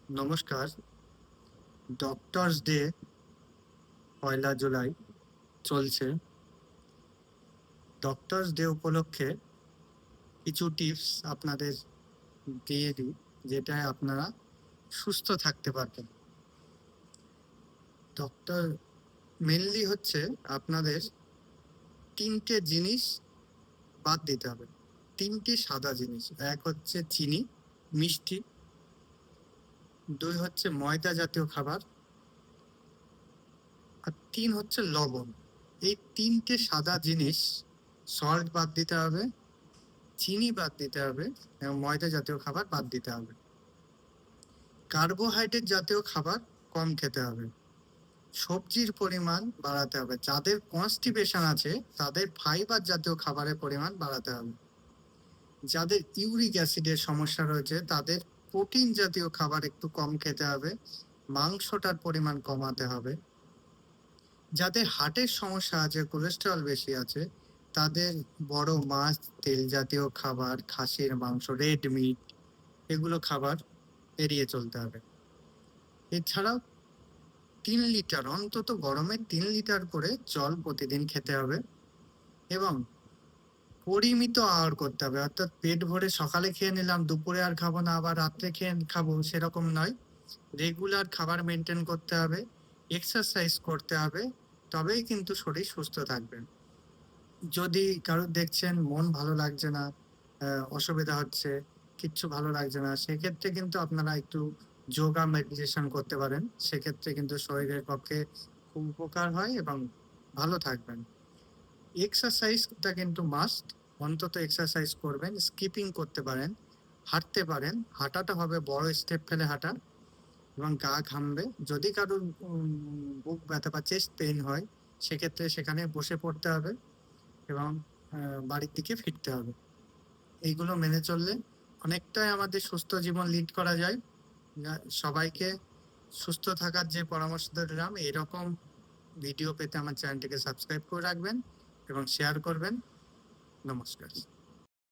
নমস্কার। Doctors day ১লা জুলাই চলছে। ডক্টরস ডে উপলক্ষে কিছু টিপস আপনাদের দিয়ে দিই, যেটায় আপনারা সুস্থ থাকতে পারবেন। ডক্টর মেইনলি হচ্ছে আপনাদের ৩ টে জিনিস বাদ দিতে হবে। ৩ টি সাদা জিনিস। ১ হচ্ছে চিনি, মিষ্টি, ২ হচ্ছে ময়দা জাতীয় খাবার, আর ৩ হচ্ছে লবণ। এই ৩ টে সাদা জিনিস, সল্ট বাদ দিতে হবে, চিনি বাদ দিতে হবে এবং ময়দা জাতীয় খাবার বাদ দিতে হবে। কার্বোহাইড্রেট জাতীয় খাবার কম খেতে হবে। সবজির পরিমাণ বাড়াতে হবে। যাদের কনস্টিপেশন আছে তাদের ফাইবার জাতীয় খাবারের পরিমাণ বাড়াতে হবে। যাদের ইউরিক অ্যাসিডের সমস্যা রয়েছে তাদের প্রোটিন জাতীয় খাবার একটু কম খেতে হবে। মাংসটার পরিমাণ কমাতে হবে। যাদের হার্টের সমস্যা আছে, কোলেস্টেরল বেশি আছে, তাদের বড় মাছ, তেল জাতীয় খাবার, খাসির মাংস, রেড মিট এগুলো খাবার এড়িয়ে চলতে হবে। এছাড়াও ৩ লিটার, অন্তত গরমে ৩ লিটার করে জল প্রতিদিন খেতে হবে এবং পরিমিত আহার করতে হবে। অর্থাৎ পেট ভরে সকালে খেয়ে নিলাম, দুপুরে আর খাবো না, আবার রাত্রে খাবো, সেরকম নয়। রেগুলার খাবার মেনটেন করতে হবে, এক্সারসাইজ করতে হবে, তবেই কিন্তু শরীর সুস্থ থাকবে। যদি কারোর দেখছেন মন ভালো লাগছে না, অসুবিধা হচ্ছে, কিচ্ছু ভালো লাগছে না, সেক্ষেত্রে কিন্তু আপনারা একটু যোগা, মেডিটেশন করতে পারেন। সেক্ষেত্রে কিন্তু শরীরের পক্ষে খুব উপকার হয় এবং ভালো থাকবেন। এক্সারসাইজটা কিন্তু মাস্ট। অন্তত এক্সারসাইজ করবেন, স্কিপিং করতে পারেন, হাঁটতে পারেন। হাঁটাটা হবে বড় স্টেপ ফেলে হাঁটা এবং গা ঘামবে। যদি কারোর বুক ব্যথা বা চেস্ট পেইন হয়, সেক্ষেত্রে সেখানে বসে পড়তে হবে এবং বাড়ির দিকে ফিরতে হবে। এইগুলো মেনে চললে অনেকটাই আমাদের সুস্থ জীবন লিড করা যায়। সবাইকে সুস্থ থাকার যে পরামর্শ দিলাম, এরকম ভিডিও পেতে আমার চ্যানেলটিকে সাবস্ক্রাইব করে রাখবেন এবং শেয়ার করবেন। নমস্কার।